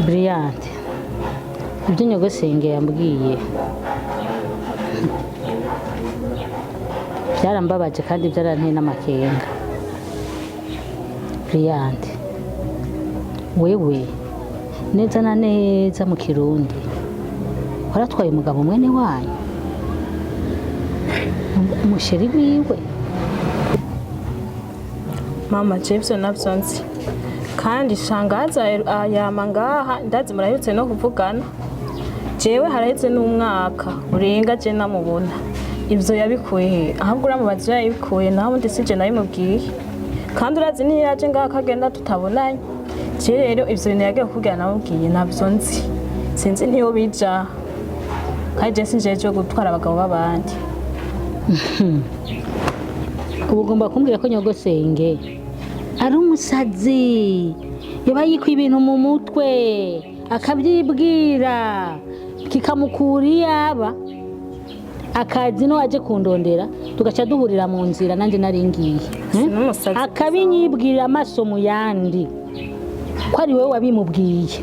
Blianten, ibyo nyogosenge yambwiye byarambabaje kandi byaranteye n'amakenga. Blianten, wewe neza na neza mu Kirundi waratwaye umugabo mwene wanyu, umusheri wiwe? Mama Jefferson navyo nzi kandi shangaza yama ngaha ndazi murahetse no kuvugana. Jewe haraheze n'umwaka urenga je namubona. Ivyo yabikuye ahubwo uramubaza yabikuye naho ndetse je nabimubwiye. Kandi urazi niyo yaje ngaha kagenda tutabonanye. Je rero ivyo bintu yagiye kukubwira namubwiye navyo nzi. Sinzi ntiyo bija. Kandi je sinjeje gutwara abagabo b'abandi. Ubu ugomba kumbwira ko nyogosenge ari umusazi, yaba yikwa ibintu mu mutwe akabyibwira kikamukura iyaba akazi no aje kundondera tugaca duhurira mu nzira nanjye naringiye akabinyibwira amaso mu yandi ko ari wowe wabimubwiye.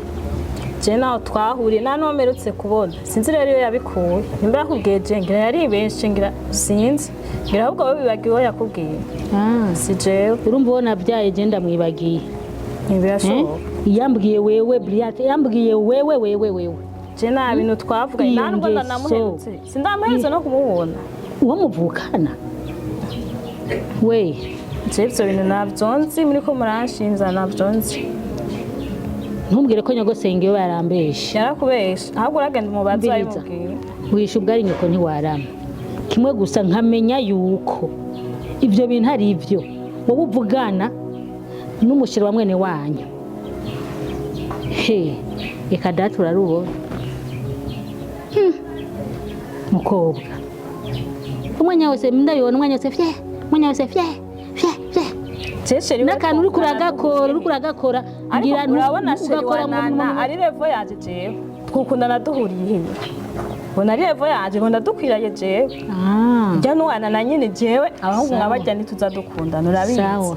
Je naho twahuriye nta nomerutse kubona, sinzi rero iyo yabikuye. Nimba yakubwiye je ngira yaribeshe ngira sinzi, ngira ahubwo wowe bibagiwe yakubwiye. Si jewe urumva ubona byaye je ndamwibagiye. Ntibirashoboka. Yambwiye wewe Blianten, yambwiye wewe je nta bintu twavuga nta nubwo ndanamuherutse, sindamuherutse no kumubona. Uwo muvukana we je ivyo bintu navyonzi muriko muranshinza navyonzi. Ntumbwire ko nyogosenge we yarambeshe. Yarakubeshe ahubwo uragenda umubaza ayimubwira. Wisha ubwari nyoko ntiwarama. Kimwe gusa nkamenya yuko ivyo bintu ari ivyo wowe uvugana n'umushiro wa mwene wanyu. He eka data urarubona mukobwa umwanya wose ndabibona, umwanya wose fye n'akantu uri kuragakora ngira urabona sheri wanana ari levo yaje jewe twukundana duhuriye he bona ari levo yaje ngo ndadukwiraye jewe njya n'uwanana nyine jewe abahungu nkabajya ntituzadukundana urabizi. Sawa,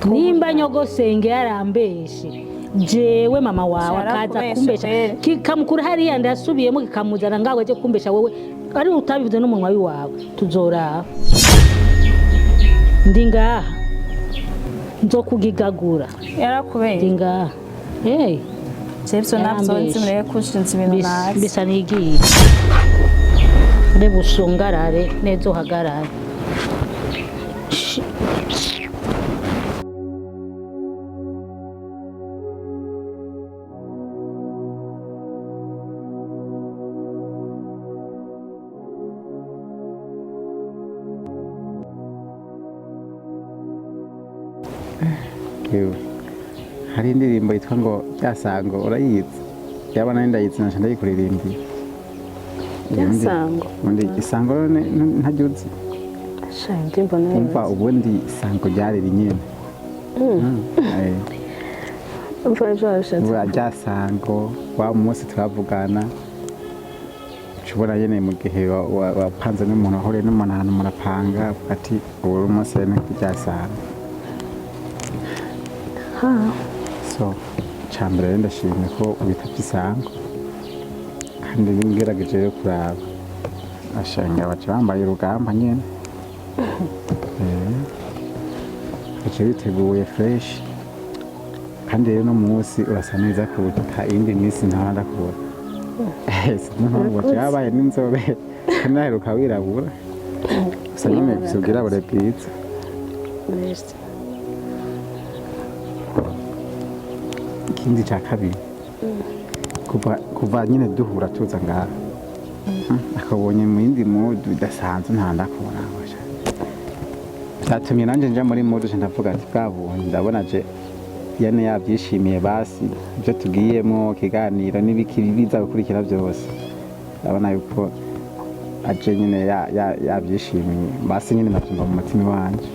nimba nyogosenge yarambeshe jewe mama wawe akaza kumbesha kikamukura hariya ndasubiyemo kikamuzana ngaho aje kumbesha wewe ari utabivuze n'umunwa wawe tuzora ndi ngaha nzokugigagura. Yarakubeye ndi ngaha Jefferson navyo mureke kushinza ibintu nazi bisa nigiye reba usungarare neza uhagarare. Hari indirimbo yitwa ngo Byasango, urayizi? Yaba nari ndayizi nasha ndayikuririmbiye. Byasango ubundi isango ntajuzi ndimbo nayo umva ubundi isango ryari rinyene. Uva Byasango wa munsi turavugana ubona yene mu gihe wapanze n'umuntu ahore n'umuntu ahantu murapanga ati uwo munsi ni Byasango. So chambere ndashimye ko ubitavye isango kandi ngerageje yo kuraba ashanga baca bambaye urugamba nyene baca biteguye fresh kandi rero no munsi urasa neza kuruta indi minsi ntandakura. Sinumva cyabaye n'inzobe naheruka wirabura gusa nyine bisubira bure bwiza. Ikindi cya kabiri kuva nyine duhura tuza ngaha akabonye mu yindi mood bidasanzwe ntandakubona byatumye nanjye nja muri mood ndavuga ati bwabonye ndabona je yane yabyishimiye basi ibyo tugiyemo kiganiro n'ibiki biza gukurikira byose ndabona yuko aje nyine yabyishimiye basi nyine natumva mu mutima wanje.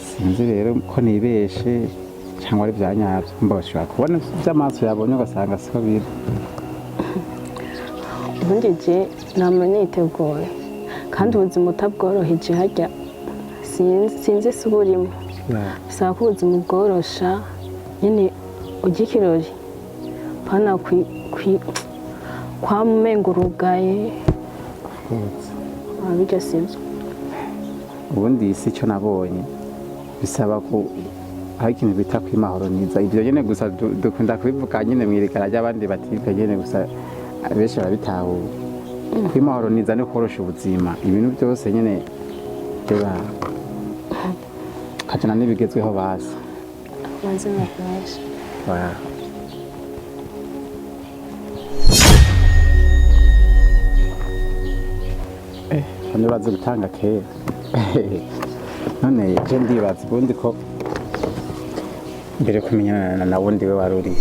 Sinzi rero ko nibeshe cyangwa ari byanyabyo mbashaka kubona by'amaso yabonye ugasanga siko biri. ubundi je namenye itegoye kandi ubuzima utabworoheje hajya sinzi si uburimo bisaba ko ubuzima bworosha nyine ujya ikirori pana kwa mumengo urugaye abijya sibyo. ubundi isi icyo nabonye bisaba ko aho ikintu bita kwimahoroniza ibyo nyene gusa dukunda kubivuga nyene mwirikana ry'abandi batipe nyene gusa benshi barabitahura. Kwimahoroniza no korosha ubuzima ibintu byose nyene reba kajana n'ibigezweho basi Mazina menshi. Wow. Hano bazi gutanga kera. None je ndibaza ubundi ko mbere kumenyana na wundi we waruri.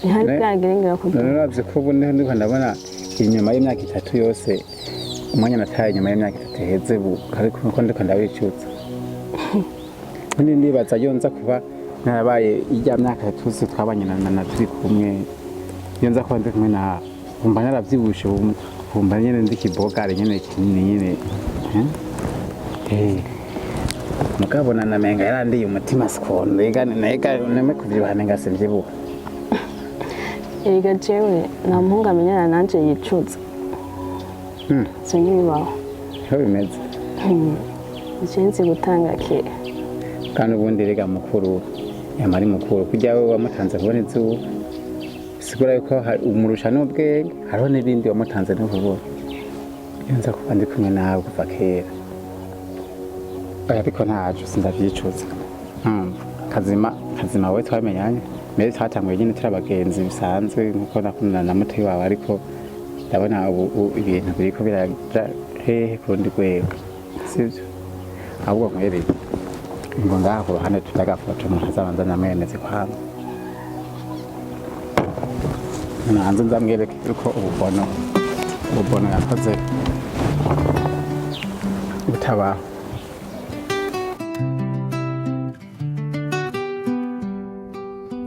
Ihari byagerengera kugira. None ravye ko ubundi ndiko ndabona inyuma y'imyaka 3 yose umwanya nataye inyuma y'imyaka 3 heze ariko ko ndiko ndabicutsa. None ndibaza yonza kuba narabaye ijya myaka 3 twabanye na turi kumwe yonza kuba ndi kumwe na umva naravyibushe umva nyene ndikibogare nyene kinini nyene mukabona namenga yarandiye umutima sikondo nega neme kuvyibana ngasivyibuka. Ega jewe na mpunga menyana nanje yicuza. Sinyibaho. Ho bimeze. Icenzi gutanga kera. Kandi ubundi rega mukuru yamari mukuru kujya we wamutanze kubona izuba sigura yuko umurusha n'ubwenge hariho n'ibindi wamutanze no kubona yonza kuba ndi kumwe nawe kuva kera ariko ntacu sindavyicuza. Kazima we twamenyanye mbere twatanguye nyine turi abagenzi bisanzwe nkuko nakundana na muti wawe ariko ndabona ubu ibintu biriko biraja hehe kurundi rwego sivyo ahubwo nkwereye ngo ngaho ku ruhande tutagafoto umuntu azabanza namwemeze kwama nanze nzamwereke uko ububono yakoze butabaho.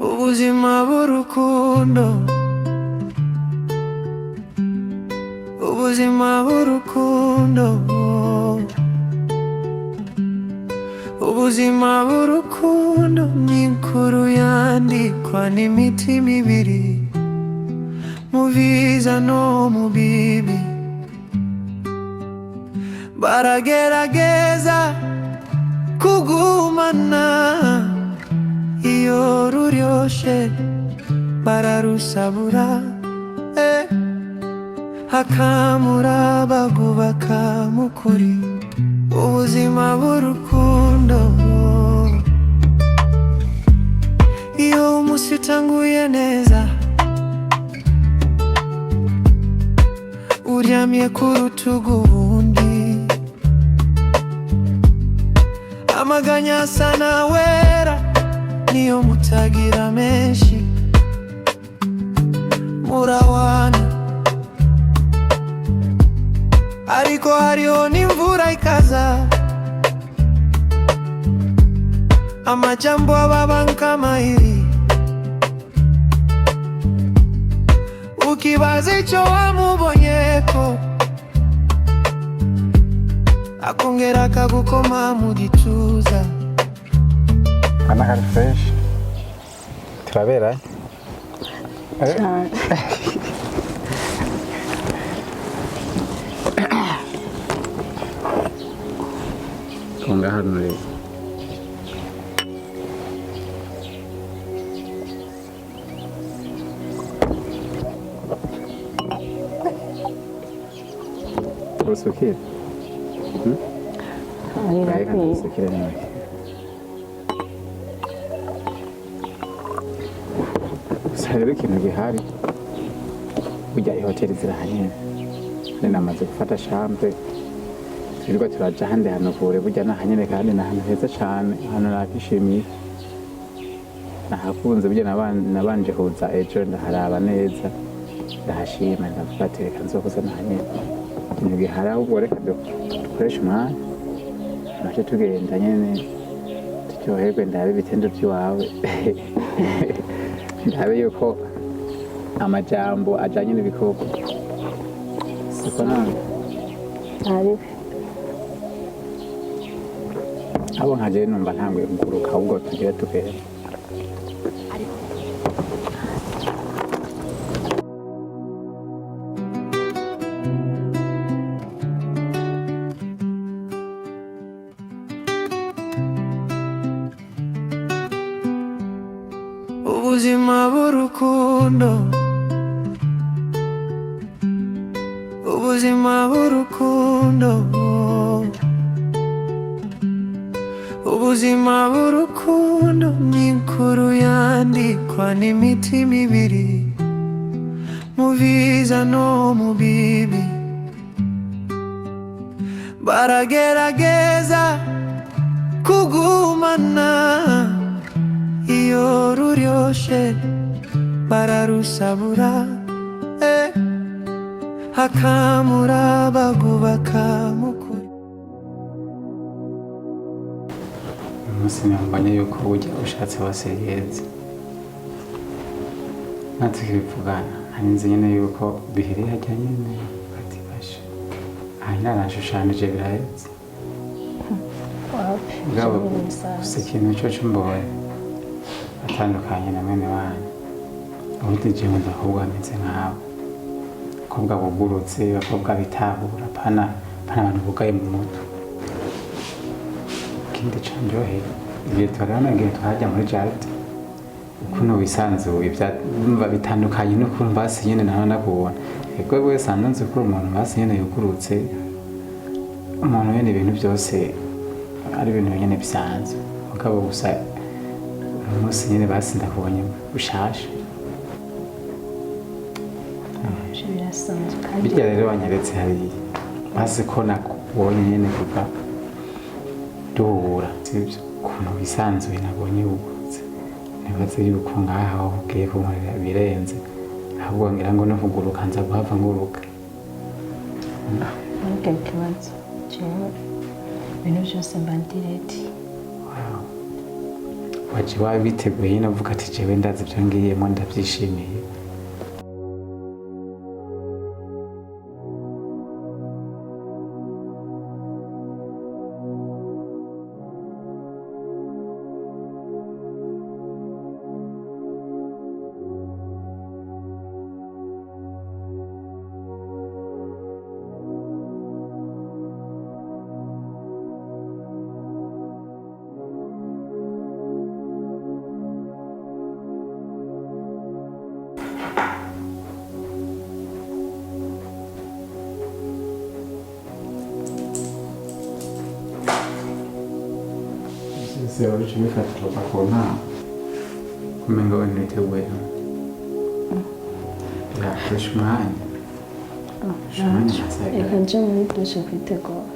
Ubuzima bw'urukundo, ubuzima bw'urukundo, ubuzima bw'urukundo ni inkuru yandikwa n'imitima ibiri mu biza no mu bibi. Baragerageza kugumana iyo ruryoshe bararusabura hakamura bagubaka mukuri. Ubuzima bw'urukundo iyo umunsi utanguye neza uryamye ku rutugu ubundi amaganya asa na wera niyo mutagira menshi murawana ariko hariho n'imvura ikaza amajambo ababa nk'amayeri ukibaza icyo wamubonyeko akongera akagukoma mu gituza. Anakari fresh turabera konga hano rero urusukira urusukira nini rero ikintu gihari burya ihoteli zirahanyene namaze gufata chambre twirirwa turaja ahandi hantu kure burya nahanyene kandi ni ahantu heza cane ahantu nakishimiye nahakunze burya nabanje kuza ejo ndaharaba neza ndahashima ndavuga ati reka nzokuza nahanyene ikintu gihari ahubwo reka dukoresha umwanya naje tugenda nyene turyoherwe ndabe ibitendo by'iwawe ndabe yuko amajambo ajanye n'ibikoko siko none abo nkaje numva ntanguye kuguruka ahubwo tugire tugere ubuzima bw'urukundo, ubuzima bw'urukundo, ubuzima bw'urukundo ni inkuru yandikwa n'imitima ibiri, mu biza no mu bibi. Baragerageza kugumana, iyo ruryoshe bararusabura, hakamura bagubaka mukuri. umunsi nambanye yuko ujya ushatse wose yeze natukibivugana harinze nyene yuko bihiri hajya nyene ati bashe narashushanije biraheze ngabo se ikintu cyo cyumboye atandukanye na mwene wanyu ubundi jewe ndahubwo ameze nk'abo abakobwa bugurutse abakobwa bitahura pana abantu bugaye mu mutwe. Ikindi canjohe igihe twarana igihe twajya muri jaride ukuntu wisanzuye byumva bitandukanye n'ukuntu basi nyene naho nakubona ego wese anonze ko umuntu basi nyene yugurutse umuntu nyene ibintu byose ari ibintu nyene bisanzwe mugabo gusa umunsi nyene basi ndakubonye ushashe bijya rero banyeretse hariya basi ko nakubonye nyene kuva duhura sibyo ukuntu wisanzuye nabonye wugurutse nibaze yuko ngaho ugiye kunkorera birenze ahubwo ngira ngo no kuguruka nza guhava nguruka ntabwo kibazo jewe ibintu byose mba ndireti waje wabiteguye nyine avuga ati jewe ndazi ibyo ngiyemo ndabyishimiye. Se oggi mi fatto la pacona come non te vuoi la freshman reka nje muri dushe kwitegura.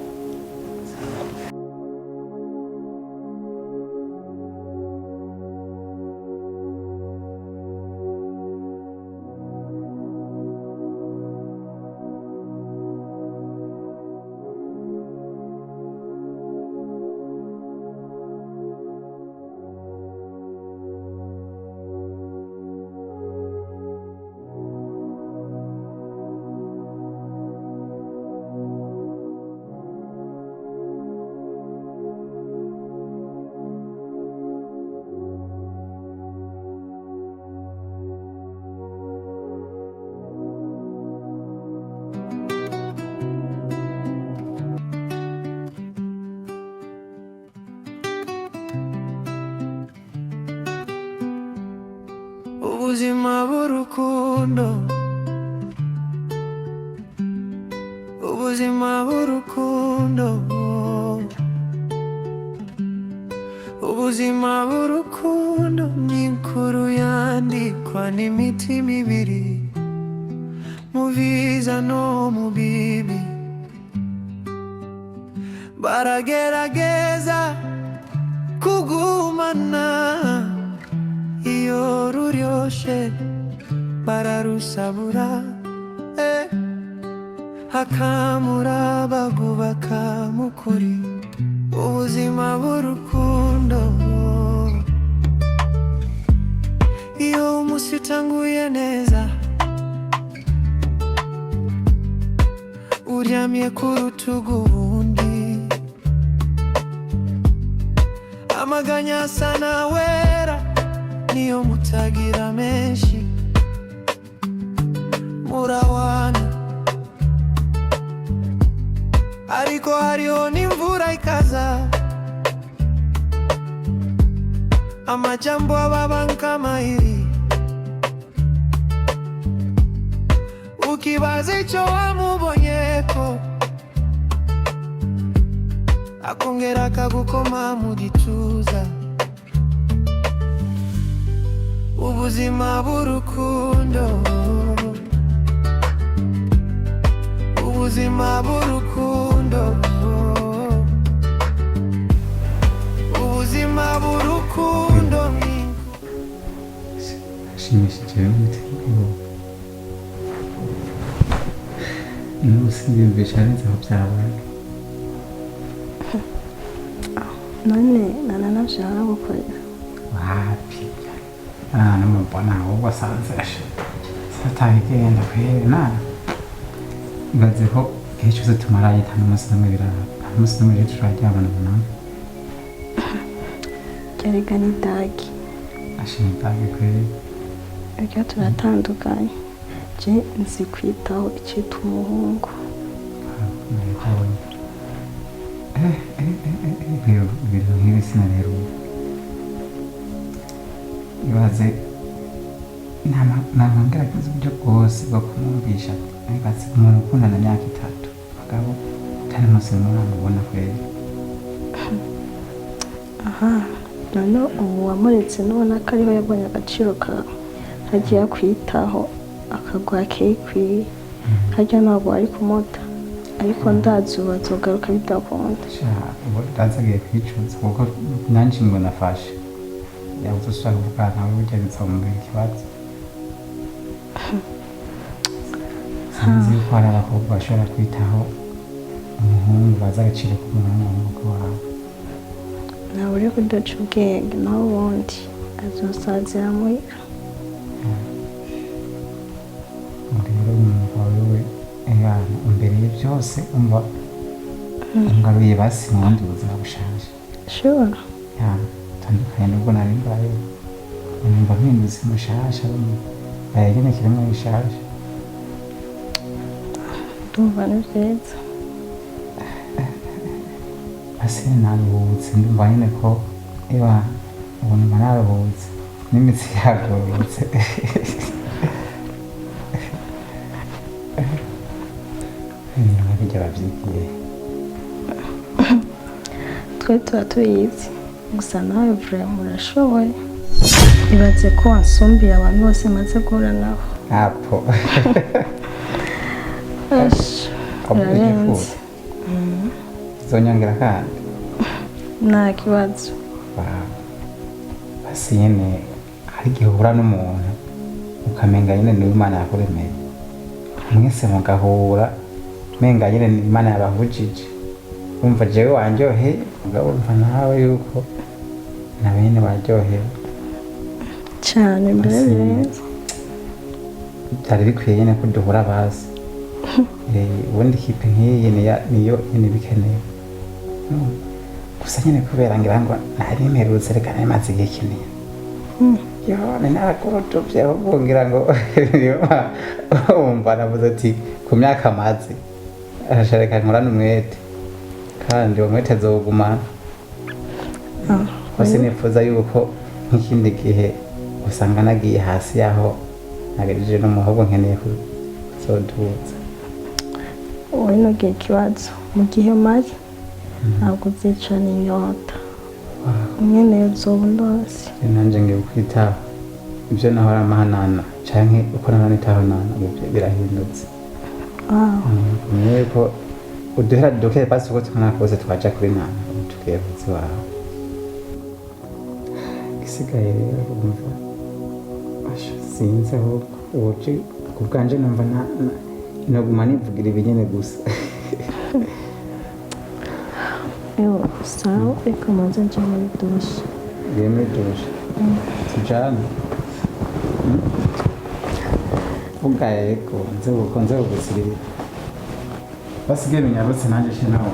Ubuzima bw'urukundo, ubuzima bw'urukundo, ubuzima bw'urukundo ni inkuru yandikwa n'imitima ibiri, mu biza no mu bibi. Baragerageza kugumana, iyo ruryoshe bararusabura, hakamura bagubaka mukuri. Ubuzima bw'urukundo, iyo umunsi utanguye neza uryamye ku rutugu ubundi amaganya asa na wera niyo mutagira menshi murawana ariko hariho n'imvura ikaza amajambo ababa nk'amayiri ukibaza icyo wamubonyeko akongera akagukoma mu gituza ubuzima bw'urukundo ubuzima bw'urukundo ubuzima bw'urukundo ashimishije n'umutima n'umusibye neza aho byabaye none nashaka gukorera wapi n'umubona ahubwo asanze sataye igenda kwera ibaze ko igihe cyose tumaraye nta n'umunsi n'umwe biraba nta n'umunsi n'umwe rero turaryamana umunani kereka n'idagi ashima idagi kwera reka turatandukanye je nzi kwitaho icyitwa umuhungu ibintu nk'ibi sinaneruye ibaze nama ngerageza uburyo bwose bwo kumwumvisha ibaze umuntu ukundana imyaka 3 abagabo utari munsi muramubona kweri aha none ubu wamuretse nubona ko ariho yabonye agaciro kawe hagiye kwitaho akagwa kekwiye harya ntabwo ari kumota ariko ndazi ubu azogaruka bidakunda ubu ndazagiye kwicuza kuko nanjye mbona afashe yabuze ushaka kuvuga nawe burya bizamubwira ikibazo sinzi ko hari abakobwa bashobora kwitaho umuhungu bazi agaciro k'umuhungu wawe nawe uri kudaca ubwenge naho ubundi azosazira muhira rero umwuga wiwe imbere ye byose umva ungaruye basi mu bundi buzima bushaje sure tandukanye nubwo nari mbaye numva mpindutse mushasha nyine kiremwa gishaje ndumva ni byiza ase naruhutse ndumva nyine ko ubu numva naruhutse n'imitsi yagororotse bijya babyigiye twe tuba tuyizi gusa nawe vraiment urashoboye ibaze ko wansumbiye abantu bose maze guhura nabo apo urarenze zonyongera kandi nta kibazo basi nyine hari igihe uhura n'umuntu ukamenga nyine niwe Imana yakuremeye mwese mugahura menga nyine ni Imana yabahujije umva jewe wanjyohe mugabo umva nawe yuko nawe nyine waryohewe cyane mbere birenze byari bikwiye nyine ko duhura bazi ubundi kipe nk'iyi niyo nyine bikeneye gusa nyine kubera ngira ngo nari mperutse reka nari maze igihe kinini yo ni narakorotovye ahubwo ngira ngo umva navuze ati ku myaka maze arashareka nkorana umwete kandi uwo mwete azowugumana gusa nifuza yuko nk'ikindi gihe usanga nagiye hasi yaho nagejeje n'umuhogo nkeneye kuzoduza wowe ntugire ikibazo mu gihe mari ntabwo uzicana inyota nkeneye uzoba undose nanjye ngiye kwitaho ibyo nahora amahanana canke uko nahora nitahonana birahindutse niyo ko uduhera duke basi uko tumwana kose twaja kuri nana tugiye kuzi wawe isigaye rero umva sinzi aho ubuci ku bwanje numva naguma nivugira ibinyene gusa sawa reka manze nje muri dushe ngiye muri dushe tujane vuga yego nze kugusirira basigaye binyarutse nanjye nawe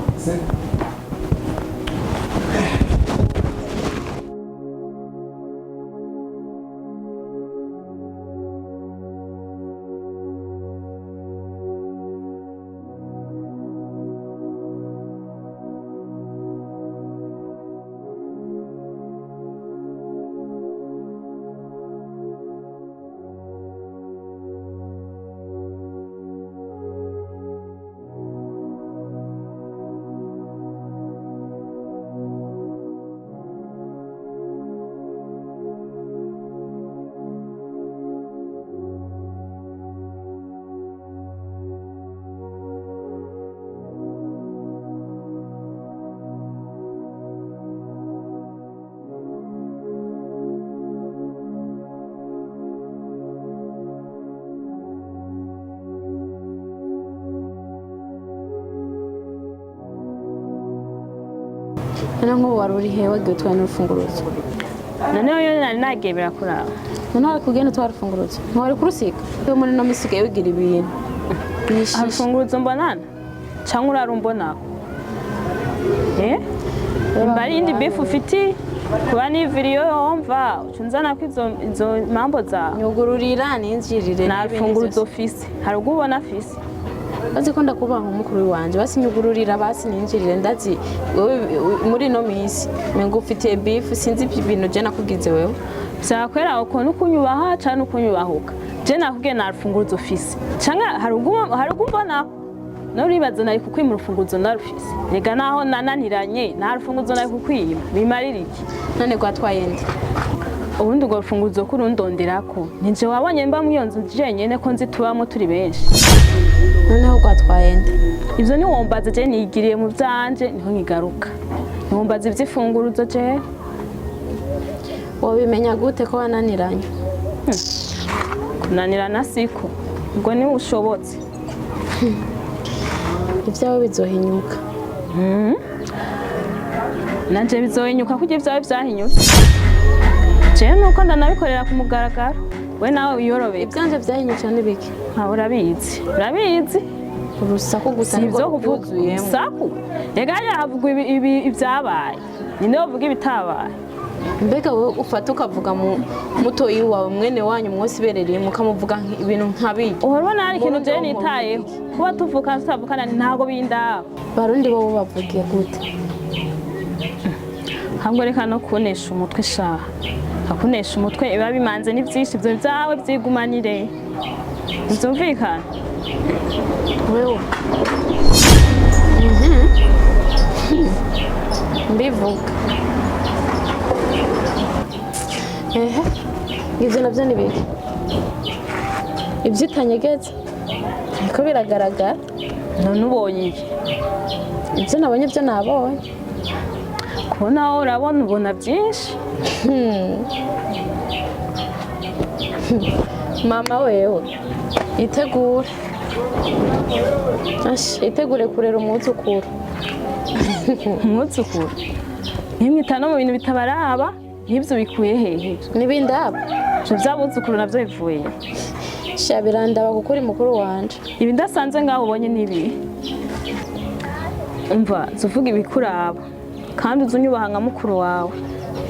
none nk'ubu wari uri he wagiye utwaye n'urufunguruzo noneho yo nari nagiye birakuraba none wari kugenda utwara urufunguruzo ntiwari kurusiga iyo muri no misi usigaye wigira ibintu hari urufunguruzo mbonana cyangwa urarumbonako imba ari indi bifu ufite kuba n'iviriyo yomva ucunzana ko izo mpambo zawe nyugururira ninjirire nta rufunguruzo ofisi hari ubwo ubona afisi bazi ko ndakubaha nk'umukuru wanje basi nyugururira basi ninjirire ndazi wowe muri no misi mengo ufite bifu sinzi ibintu je nakugize wewe vyakwera ukuntu ukunyubaha cyane ukunyubahuka je nakubwiye nta rufunguruzo ofisi cyangwa hari ubwo mbonako nuribaza nari kukwima urufunguzo ndarufise rega naho nananiranye nta rufunguzo nari kukwima bimarira iki none gwatwaye ndi ubundi urwo rufunguzo ko urundonderako nije wabonye mba mu iyo nzu jenyene ko nzi tubamo turi benshi noneho gwatwaye ndi ivyo niwombaza je nigiriye mu vyanje niho nkigaruka niwombaza ivy'ifunguruzo je wobimenya gute ko wananiranye kunanirana siko ubwo niwe ushobotse ibyawe bizohinyuka nanje bizohinyuka kuko ibyawe vyahinyutse jewe nuko ndanabikorera ku mugaragaro we nawe wiyorobeka ibyanje vyahinyuka n'ibiki urabizi urusaku gusa sivyo kuvuga urusaku rega havugwa ibyabaye ninde wovuga ibitabaye mbega wowe ufata ukavuga mutoyi wawe mwene wanyu mwose iberereye mukamuvuga ibintu nk'abiki uhora hari ikintu je nitayeho kuba tuvuka tutavukana ntago bindaba barundi bo bavugiye gute hamwe reka no kunesha umutwe shaha akunesha umutwe iba bimanze n'ivyinshi ivyo vyawe vyigumanire bizumvikana wewe mbivuga ivyo navyo ni biki ivyo utanyegetse niko biragaragara none ubonye iki ivyo nabonye vyo nabonye kubona wowe urabona ubona byinshi mama wewe itegure kurera umwuzukuru umwuzukuru ntimwita no mu bintu bitabaraba n'ibyo bikuye hehe n'ibindaba ivyo vy'abuzukuru navyo bivuye sha birandaba kuko uri mukuru wanje ibi ndasanze ngaho ubonye n'ibi umva zuvuga ibikuraba kandi uzunyubaha nka mukuru wawe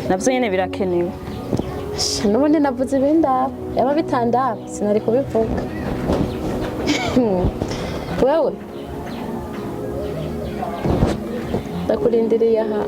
navyo nyene birakenewe n'ubundi navuze ibindaba yaba bitandaba sinari kubivuga wewe ndakurindiriye aha